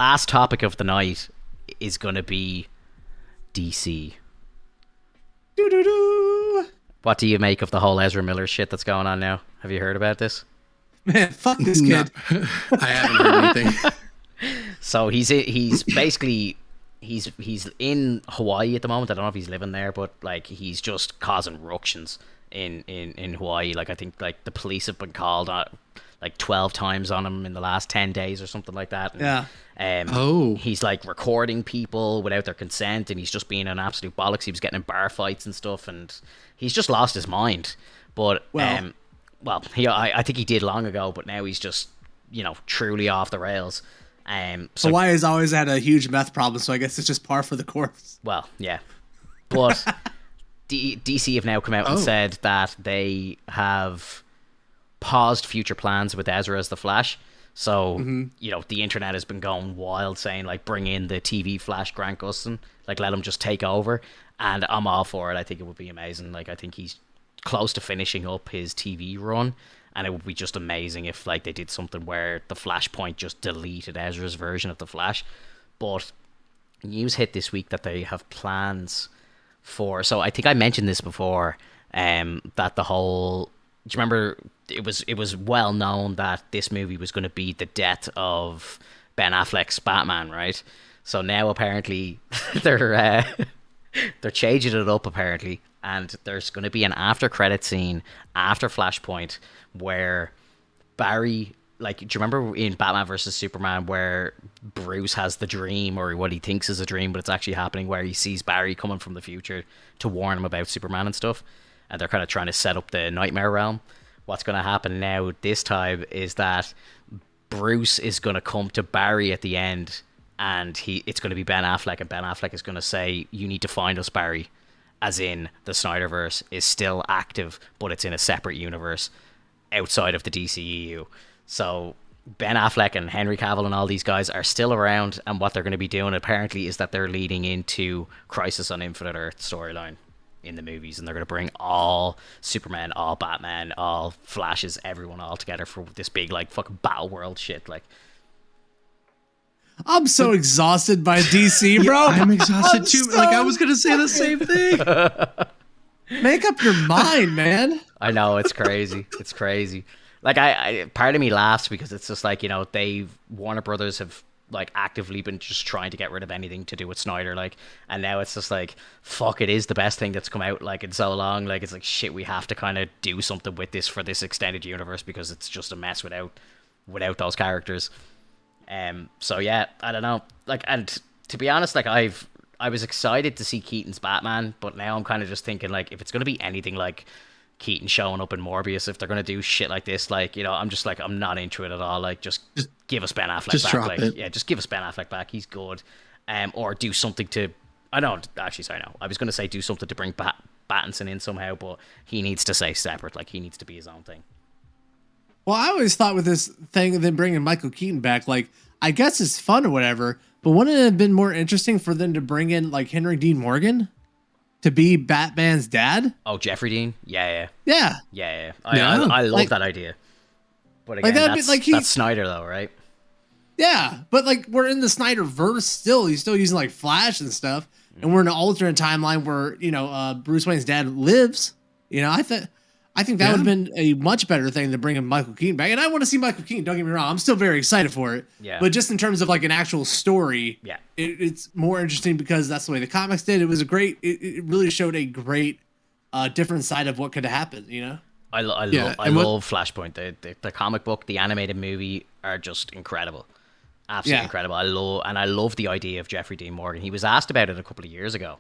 last topic of the night is going to be DC. Doo-doo-doo. What do you make of the whole Ezra Miller shit that's going on now? Have you heard about this? Man, fuck this kid. No, I haven't heard anything. So he's basically he's in Hawaii at the moment. I don't know if he's living there, but like he's just causing ructions in Hawaii. Like I think like the police have been called like 12 times on him in the last 10 days or something like that. And, Yeah. He's like recording people without their consent, and he's just being an absolute bollocks. He was getting in bar fights and stuff, and he's just lost his mind. But I think he did long ago, but now he's just, you know, truly off the rails. So Hawaii has always had a huge meth problem, so I guess it's just par for the course. Well, yeah, but DC have now come out and said that they have paused future plans with Ezra as the Flash. So, you know, the internet has been going wild saying, like, bring in the TV Flash Grant Gustin. Like, let him just take over. And I'm all for it. I think it would be amazing. Like, I think he's close to finishing up his TV run. And it would be just amazing if, like, they did something where the Flashpoint just deleted Ezra's version of the Flash. But news hit this week that they have plans for... So I think I mentioned this before, that the whole... Do you remember... It was well known that this movie was going to be the death of Ben Affleck's Batman, right? So now apparently they're changing it up apparently, and there's going to be an after credit scene after Flashpoint where Barry, like, do you remember in Batman versus Superman where Bruce has the dream, or what he thinks is a dream but it's actually happening, where he sees Barry coming from the future to warn him about Superman and stuff, and they're kind of trying to set up the nightmare realm. What's going to happen now this time is that Bruce is going to come to Barry at the end, and it's going to be Ben Affleck, and Ben Affleck is going to say, you need to find us, Barry, as in the Snyderverse is still active, but it's in a separate universe outside of the DCEU. So Ben Affleck and Henry Cavill and all these guys are still around, and what they're going to be doing apparently is that they're leading into Crisis on Infinite Earth storyline in the movies, and they're going to bring all Superman, all Batman, all Flashes, everyone all together for this big, like, fucking battle world shit. Like, I'm so exhausted by DC, bro. I'm exhausted too. Like, I was gonna say the same thing. Make up your mind, man. I know, it's crazy. It's crazy. Like, I part of me laughs because it's just like, you know, Warner Brothers have, like, actively been just trying to get rid of anything to do with Snyder, like, and now it's just like, fuck, it is the best thing that's come out, like, in so long. Like, it's like, shit, we have to kind of do something with this for this extended universe because it's just a mess without those characters. So yeah, I don't know, like, and to be honest, like, I was excited to see Keaton's Batman, but now I'm kind of just thinking, like, if it's going to be anything like Keaton showing up in Morbius, if they're going to do shit like this, like, you know, I'm just like, I'm not into it at all. Like, just give us Ben Affleck back. Like, yeah, just give us Ben Affleck back. He's good. Or do something to, I don't actually, sorry, no, I was going to say do something to bring Pattinson in somehow, but he needs to stay separate. Like, he needs to be his own thing. Well, I always thought with this thing of them bringing Michael Keaton back, like, I guess it's fun or whatever, but wouldn't it have been more interesting for them to bring in, like, Henry Dean Morgan to be Batman's dad? Oh, Jeffrey Dean? Yeah. I love that idea. But again, like, that's Snyder though, right? Yeah, but, like, we're in the Snyderverse still. He's still using, like, Flash and stuff, and we're in an alternate timeline where, you know, Bruce Wayne's dad lives. You know, I think that would have been a much better thing than bringing Michael Keaton back. And I want to see Michael Keaton, don't get me wrong. I'm still very excited for it. Yeah. But just in terms of, like, an actual story, it's more interesting because that's the way the comics did. It was it really showed a great different side of what could have happened, you know? I love Flashpoint. The comic book, the animated movie are just incredible. Absolutely incredible. I love the idea of Jeffrey Dean Morgan. He was asked about it a couple of years ago.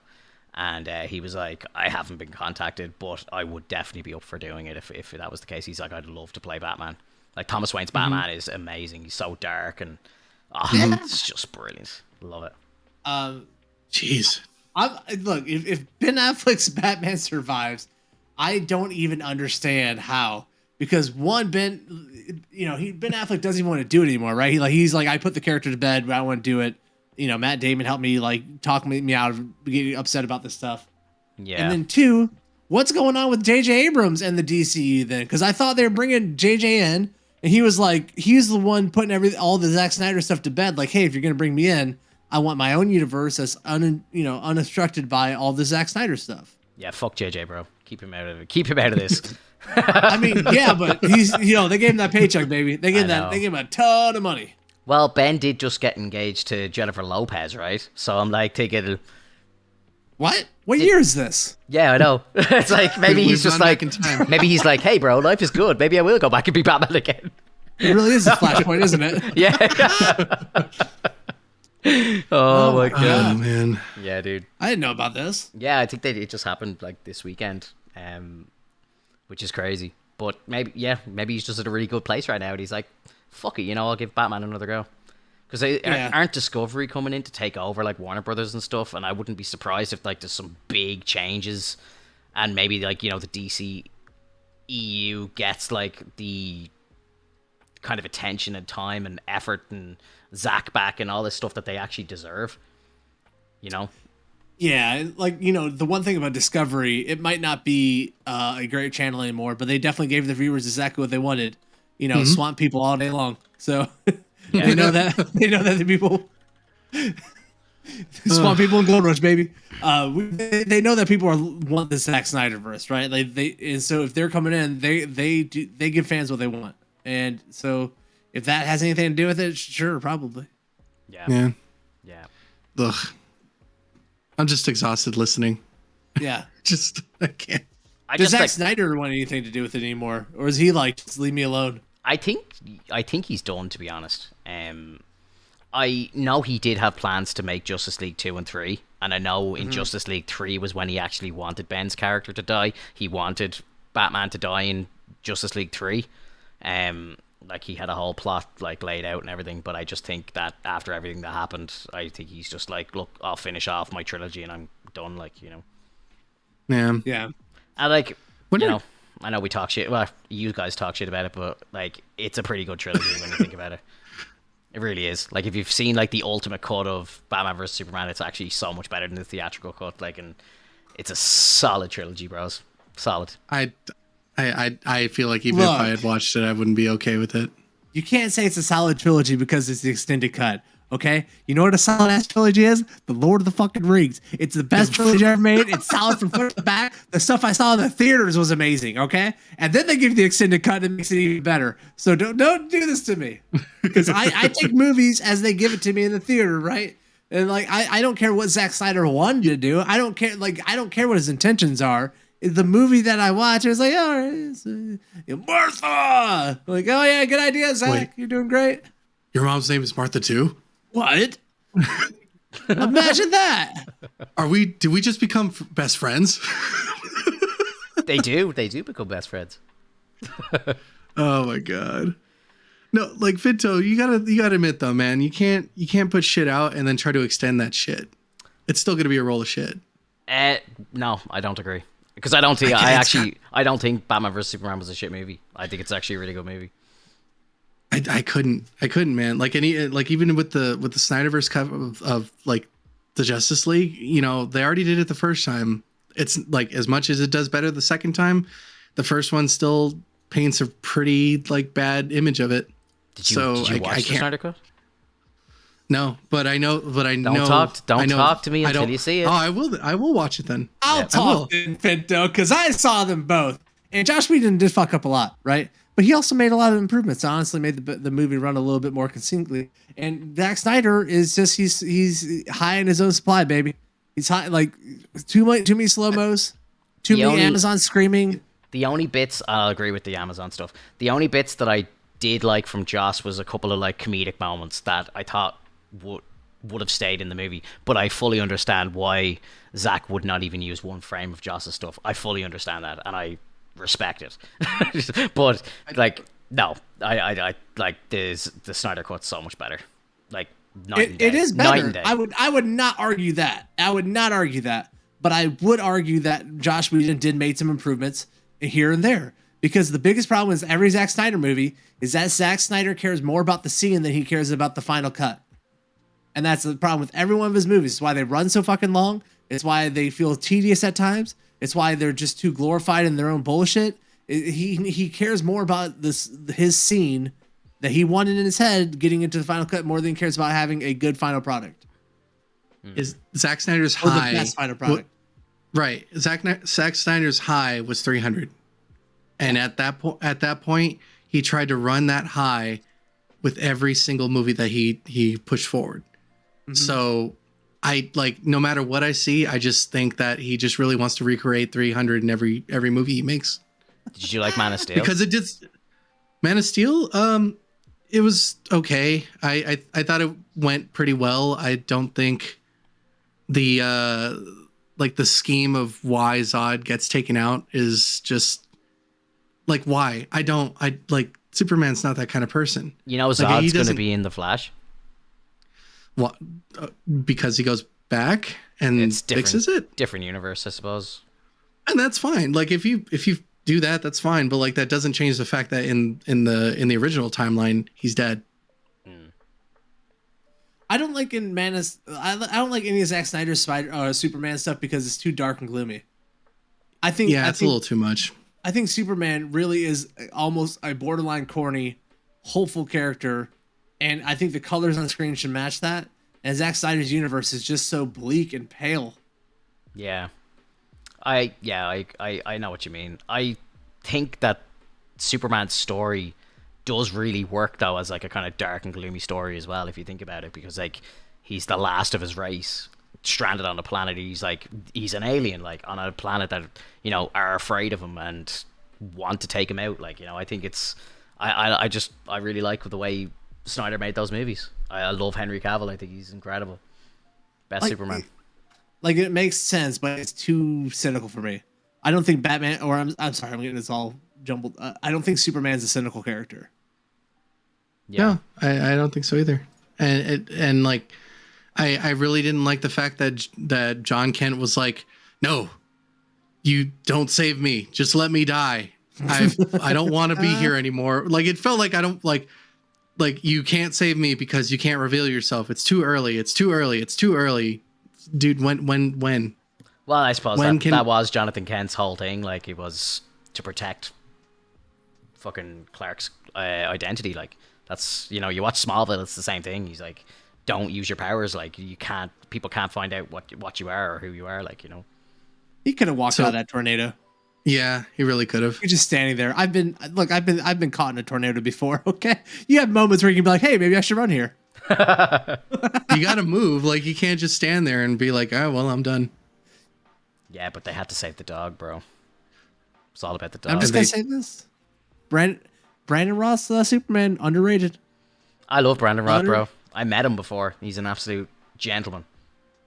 And he was like, I haven't been contacted, but I would definitely be up for doing it if that was the case. He's like, I'd love to play Batman. Like, Thomas Wayne's Batman is amazing. He's so dark and it's just brilliant. Love it. Jeez. Look, if Ben Affleck's Batman survives, I don't even understand how. Because one, Ben Affleck doesn't even want to do it anymore, right? He's like, I put the character to bed, but I don't want to do it. You know, Matt Damon helped me, like, talk me out of getting upset about this stuff. Yeah. And then two, what's going on with J.J. Abrams and the DCEU then? Because I thought they were bringing J.J. in And he was like, he's the one putting all the Zack Snyder stuff to bed. Like, hey, if you're gonna bring me in, I want my own universe that's unobstructed by all the Zack Snyder stuff. Yeah, fuck JJ, bro. Keep him out of it. Keep him out of this. I mean, yeah, but he's they gave him that paycheck, baby. They gave him a ton of money. Well, Ben did just get engaged to Jennifer Lopez, right? So I'm like thinking, what? What year is this? Yeah, I know. It's like maybe he's just like, maybe he's like, hey, bro, life is good. Maybe I will go back and be Batman again. It really is a flashpoint, isn't it? Yeah. Oh my god, man. Yeah, dude. I didn't know about this. Yeah, I think it just happened like this weekend, which is crazy. But maybe he's just at a really good place right now, and he's like, fuck it, I'll give Batman another go. Because aren't Discovery coming in to take over like Warner Brothers and stuff? And I wouldn't be surprised if like there's some big changes, and maybe like the DCEU gets like the kind of attention and time and effort and Zack back and all this stuff that they actually deserve. Yeah, like the one thing about Discovery, it might not be a great channel anymore, but they definitely gave the viewers exactly what they wanted. Swamp people all day long. So. Yeah. They know that the people swamp people in Gold Rush, baby. They know that people want the Zack Snyderverse, right? And so if they're coming in, they give fans what they want, and so if that has anything to do with it, sure, probably. Yeah. Ugh. I'm just exhausted listening. Yeah, I can't. Does Zack Snyder want anything to do with it anymore, or is he like, just leave me alone? I think he's done, to be honest. I know he did have plans to make Justice League 2 and 3, and I know in Justice League 3 was when he actually wanted Ben's character to die. He wanted Batman to die in Justice League 3. Like he had a whole plot like laid out and everything, but I just think that after everything that happened, I think he's just like, look, I'll finish off my trilogy and I'm done, Yeah. Yeah. I I know we talk shit. Well, you guys talk shit about it, but like, it's a pretty good trilogy when you think about it. It really is. Like, if you've seen like the ultimate cut of Batman vs Superman, it's actually so much better than the theatrical cut. Like, and it's a solid trilogy, bros. Solid. I feel like even if I had watched it, I wouldn't be okay with it. You can't say it's a solid trilogy because it's the extended cut. Okay, you know what a solid ass trilogy is? The Lord of the fucking Rings. It's the best trilogy ever made. It's solid from front to back. The stuff I saw in the theaters was amazing. Okay, and then they give you the extended cut and it makes it even better. So don't do this to me, because I take movies as they give it to me in the theater, right? And like I don't care what Zack Snyder wanted to do. I don't care what his intentions are. The movie that I watch, it was like, oh, Martha. Like, oh yeah, good idea, Zach. Wait, you're doing great. Your mom's name is Martha too? What? Imagine that. Did we just become best friends? They do become best friends. Oh my god. No, like Finto, you gotta admit though, man, you can't put shit out and then try to extend that shit. It's still gonna be a roll of shit. No, I don't agree. Because I don't think Batman vs Superman was a shit movie. I think it's actually a really good movie. I couldn't, man. Like even with the Snyderverse cut of like the Justice League, they already did it the first time. It's like, as much as it does better the second time, the first one still paints a pretty like bad image of it. Did you watch the Snyder cut? No, but I know. Don't talk to me until you see it. Oh, I will watch it then. I'll talk to Pinto, because I saw them both. And Josh Whedon did fuck up a lot, right? But he also made a lot of improvements. Honestly, made the movie run a little bit more consistently. And Zack Snyder is just he's high in his own supply, baby. He's high, like too many slow-mos, too many Amazon screaming. The only bits, I'll agree with the Amazon stuff. The only bits that I did like from Joss was a couple of like comedic moments that I thought would have stayed in the movie. But I fully understand why Zack would not even use one frame of Joss's stuff. I fully understand that, and I respect it. But like, no, I like the Snyder cut's so much better. Like, it is better. I would not argue that. But I would argue that Josh Whedon did make some improvements here and there, because the biggest problem with every Zack Snyder movie is that Zack Snyder cares more about the scene than he cares about the final cut. And that's the problem with every one of his movies. It's why they run so fucking long. It's why they feel tedious at times. It's why they're just too glorified in their own bullshit. He cares more about his scene that he wanted in his head getting into the final cut more than he cares about having a good final product. Is Zack Snyder's Or high the best final product. right? Zack Snyder's high was 300, and at that point, he tried to run that high with every single movie that he pushed forward. Mm-hmm. So I like, no matter what I see, I just think that he just really wants to recreate 300 in every movie he makes. Did you like Man of Steel? Because it did. Man of Steel, it was okay. I thought it went pretty well. I don't think the like the scheme of why Zod gets taken out is just like, why? I like, Superman's not that kind of person. You know, Zod's going to be in The Flash. What? Because he goes back and fixes it. Different universe, I suppose. And that's fine. Like, if you do that, that's fine. But like, that doesn't change the fact that in the original timeline, he's dead. I don't like I don't like any of Zack Snyder's Superman stuff because it's too dark and gloomy. It's a little too much. I think Superman really is almost a borderline corny, hopeful character, and I think the colors on screen should match that. And Zack Snyder's universe is just so bleak and pale. Yeah. I know what you mean. I think that Superman's story does really work though as like a kind of dark and gloomy story as well, if you think about it, because like he's the last of his race, stranded on a planet. He's an alien, like on a planet that, you know, are afraid of him and want to take him out. Like, you know, I think it's I really like the way Snyder made those movies. I love Henry Cavill. I think he's incredible. Best Superman. Like, it makes sense, but it's too cynical for me. I don't think Batman, or I'm sorry, I'm getting this all jumbled. I don't think Superman's a cynical character. Yeah, no, I don't think so either. And like, I really didn't like the fact that John Kent was like, no, you don't save me, just let me die. I don't want to be here anymore. Like, it felt like I don't like you can't save me because you can't reveal yourself. It's too early. It's too early. It's too early, dude. When? Well, I suppose that was Jonathan Kent's whole thing. Like, it was to protect fucking Clark's identity. Like, that's, you know, you watch Smallville, it's the same thing. He's like, don't use your powers. Like, people can't find out what you are or who you are. Like, you know, he could have walked out of that tornado. Yeah, he really could have. You're just standing there. I've been caught in a tornado before. Okay, you have moments where you can be like, hey, maybe I should run here. You got to move. Like, you can't just stand there and be like, oh, well, I'm done. Yeah, but they had to save the dog, bro. It's all about the dog. I'm just gonna say this: Brandon Ross, Superman, underrated. I love Brandon Ross, bro. I met him before. He's an absolute gentleman.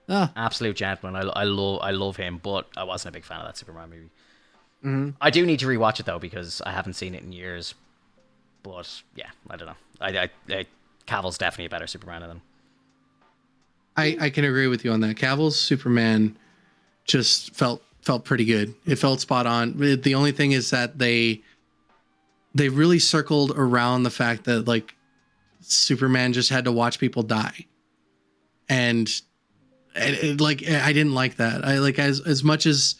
Absolute gentleman. I love him, but I wasn't a big fan of that Superman movie. Mm-hmm. I do need to rewatch it though, because I haven't seen it in years. But yeah, I don't know. I Cavill's definitely a better Superman than him. I can agree with you on that. Cavill's Superman just felt pretty good. It felt spot on. The only thing is that they really circled around the fact that like Superman just had to watch people die, and like, I didn't like that. I like, as much as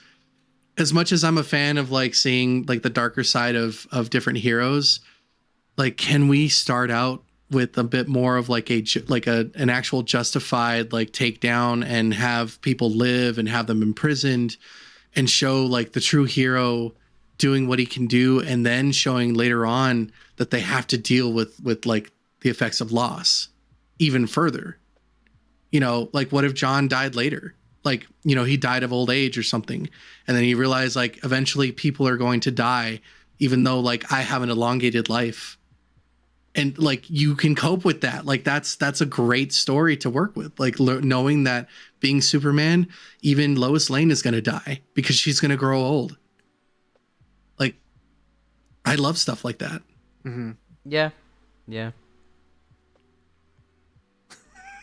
I'm a fan of like seeing like the darker side of different heroes, like, can we start out with a bit more of like an actual justified like takedown and have people live and have them imprisoned, and show like the true hero doing what he can do, and then showing later on that they have to deal with like the effects of loss even further. You know, like, what if John died later? Like, you know, he died of old age or something, and then he realized like eventually people are going to die, even though like I have an elongated life. And like, you can cope with that. Like, that's a great story to work with. Like, knowing that being Superman, even Lois Lane is going to die because she's going to grow old. Like, I love stuff like that. Mm-hmm. Yeah.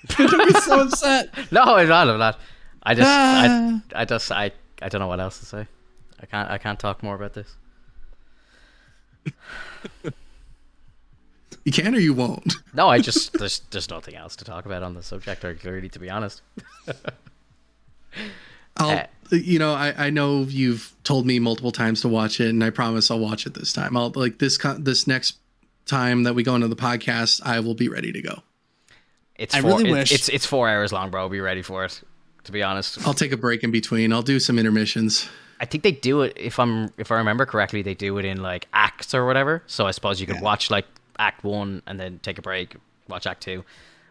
Don't be so upset. No, I'm not. I don't know what else to say. I can't talk more about this. You can or you won't. No, there's nothing else to talk about on the subject, or clearly, to be honest. I know you've told me multiple times to watch it, and I promise I'll watch it this time. I'll like this next time that we go into the podcast, I will be ready to go. It's 4 hours long, bro. Be ready for it. To be honest, I'll take a break in between. I'll do some intermissions. I think they do it if I remember correctly. They do it in like acts or whatever. So I suppose you could watch like Act 1 and then take a break, watch Act 2.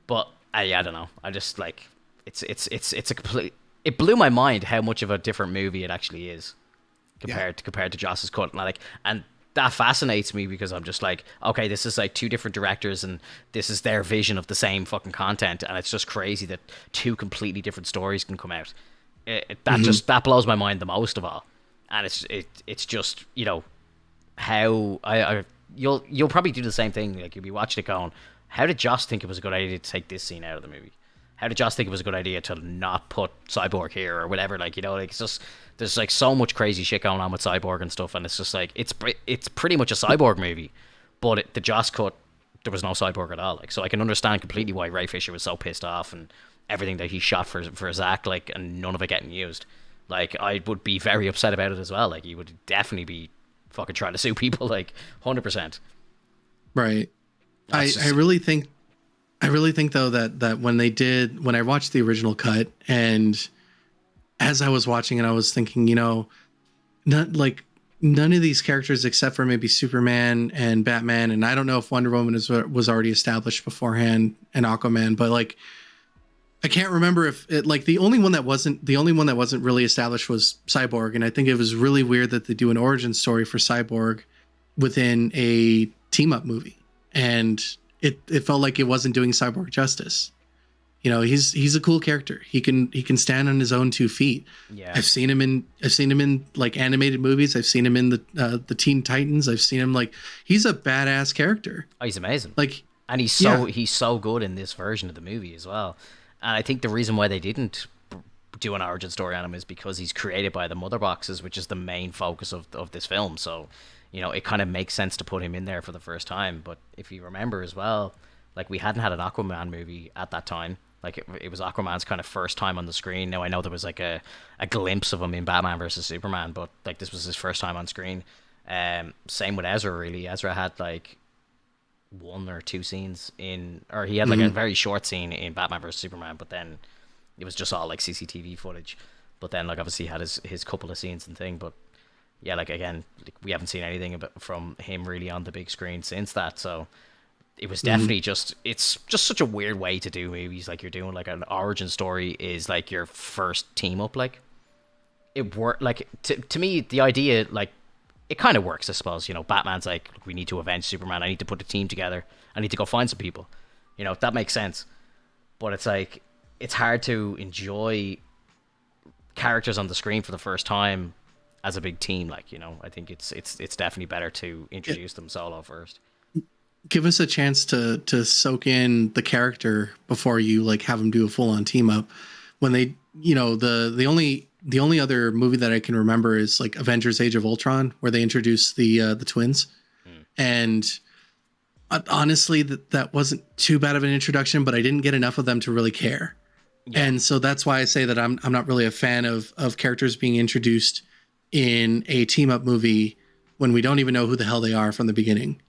But I don't know. I just like it's a complete. It blew my mind how much of a different movie it actually is compared to Joss's cut. And that fascinates me because I'm just like, okay, this is like two different directors and this is their vision of the same fucking content, and it's just crazy that two completely different stories can come out. That blows my mind the most of all, and it's just, you know, how you'll probably do the same thing. Like, you'll be watching it going, how did Joss think it was a good idea to take this scene out of the movie? How did Joss think it was a good idea to not put Cyborg here or whatever? Like, you know, like, it's just, there's like so much crazy shit going on with Cyborg and stuff, and it's just like, it's pretty much a Cyborg movie, but the Joss cut, there was no Cyborg at all. Like, so I can understand completely why Ray Fisher was so pissed off and everything that he shot for Zack, like, and none of it getting used. Like, I would be very upset about it as well. Like, he would definitely be fucking trying to sue people, like, 100%. Right. I really think though that when I watched the original cut, and as I was watching it, I was thinking, you know, none of these characters except for maybe Superman and Batman, and I don't know if Wonder Woman was already established beforehand, and Aquaman, but like, I can't remember if it, like, the only one that wasn't really established was Cyborg, and I think it was really weird that they do an origin story for Cyborg within a team up movie, and it felt like it wasn't doing Cyborg justice. You know, he's a cool character. He can stand on his own 2 feet. Yeah, I've seen him in like animated movies. I've seen him in the Teen Titans. I've seen him, like, he's a badass character. Oh, he's amazing. Like, and he's so good in this version of the movie as well. And I think the reason why they didn't do an origin story on him is because he's created by the Mother Boxes, which is the main focus of this film. So, you know, it kind of makes sense to put him in there for the first time. But if you remember as well, like, we hadn't had an Aquaman movie at that time. Like, it was Aquaman's kind of first time on the screen. Now, I know there was like a glimpse of him in Batman versus Superman, but like, this was his first time on screen. Same with Ezra, really. Ezra had like 1 or 2 scenes or he had like a very short scene in Batman versus Superman, but then it was just all like CCTV footage. But then, like, obviously he had his couple of scenes and thing. But yeah, like, again, like, we haven't seen anything from him really on the big screen since that. So it was definitely it's just such a weird way to do movies. Like, you're doing like an origin story is like your first team up. Like, it worked. Like, to me, the idea, like, it kind of works, I suppose. You know, Batman's like, we need to avenge Superman. I need to put a team together. I need to go find some people. You know, that makes sense. But it's like, it's hard to enjoy characters on the screen for the first time as a big team. Like, you know, I think it's definitely better to introduce them solo first. Give us a chance to soak in the character before you like have them do a full on team up. When they, you know, the only other movie that I can remember is like Avengers: Age of Ultron, where they introduced the twins, and honestly, that wasn't too bad of an introduction, but I didn't get enough of them to really care, and so that's why I say that I'm not really a fan of characters being introduced in a team up movie when we don't even know who the hell they are from the beginning.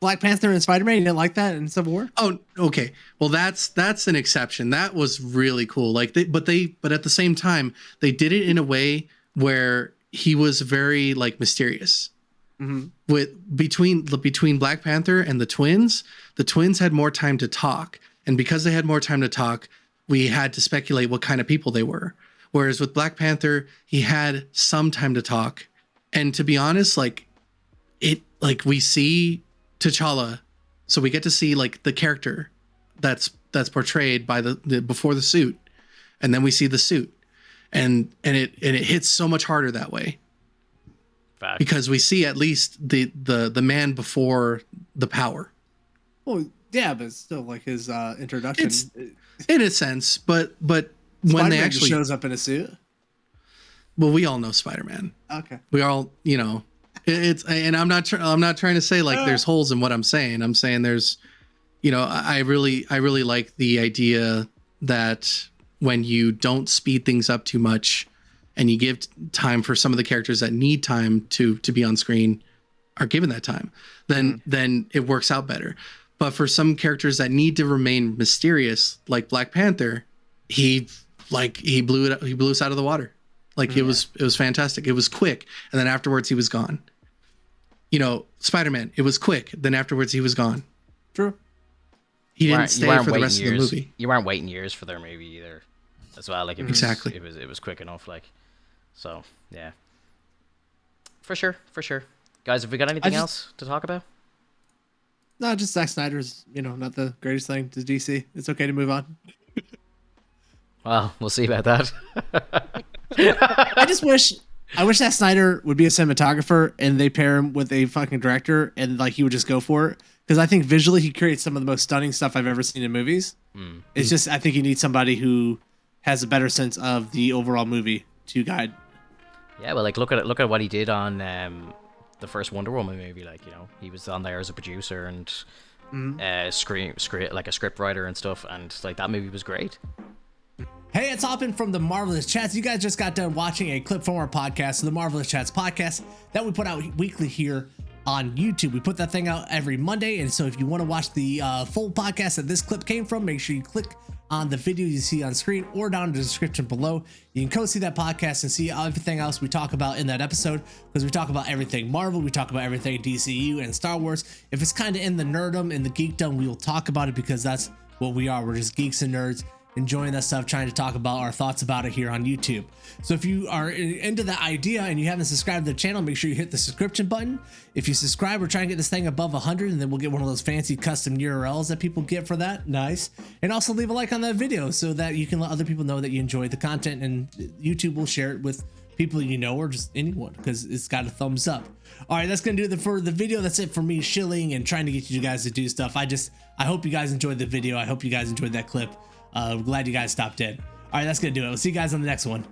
Black Panther and Spider-Man, you didn't like that in Civil War? Oh, okay. Well, that's an exception. That was really cool. Like, but at the same time, they did it in a way where he was very like mysterious. With between Black Panther and the twins had more time to talk, and because they had more time to talk, we had to speculate what kind of people they were. Whereas with Black Panther, he had some time to talk, and to be honest, like we see T'Challa, so we get to see like the character that's portrayed by the before the suit, and then we see the suit, and it hits so much harder that way. Fact. Because we see at least the man before the power. Well, yeah, but it's still like his introduction. It's in a sense, but when Spider-Man they actually shows up in a suit. Well, we all know Spider-Man. Okay. We all, you know. It's and I'm not trying to say like there's holes in what I'm saying. I'm saying there's, you know, I really like the idea that when you don't speed things up too much and you give time for some of the characters that need time to be on screen are given that time, then it works out better. But for some characters that need to remain mysterious, like Black Panther, he blew us out of the water. Like it was fantastic. It was quick, and then afterwards he was gone. You know, Spider-Man, it was quick, then afterwards he was gone. True. He didn't stay for the rest of the movie. You weren't waiting years for their movie either, as well. Like exactly, it was quick enough. Like, so yeah, for sure. Guys, have we got anything else to talk about? No, just Zack Snyder's, not the greatest thing to DC. It's okay to move on. Well, we'll see about that. I wish that Snyder would be a cinematographer and they pair him with a fucking director and like he would just go for it. Because I think visually he creates some of the most stunning stuff I've ever seen in movies. It's just, I think you need somebody who has a better sense of the overall movie to guide. Yeah, well, like look at what he did on the first Wonder Woman movie. Like, he was on there as a producer and script like a script writer and stuff, and like that movie was great. Hey, it's Hoppin from the Marvelous Chats. You guys just got done watching a clip from our podcast, the Marvelous Chats podcast, that we put out weekly here on YouTube. We put that thing out every Monday, and so if you want to watch the full podcast that this clip came from, make sure you click on the video you see on screen or down in the description below. You can go see that podcast and see everything else we talk about in that episode, because we talk about everything Marvel, we talk about everything DCEU and Star Wars. If it's kind of in the nerdum, in the geekdom, we will talk about it, because that's what we are. We're just geeks and nerds enjoying that stuff, trying to talk about our thoughts about it here on YouTube. So if you are into that idea and you haven't subscribed to the channel, make sure you hit the subscription button. If you subscribe, we're trying to get this thing above 100, and then we'll get one of those fancy custom URLs that people get for that. Nice. And also leave a like on that video so that you can let other people know that you enjoy the content, and YouTube will share it with people or just anyone, because it's got a thumbs up. All right, that's gonna do it for the video. That's it for me shilling and trying to get you guys to do stuff. I hope you guys enjoyed the video. I hope you guys enjoyed that clip. Glad you guys stopped in. All right, that's gonna do it. We'll see you guys on the next one.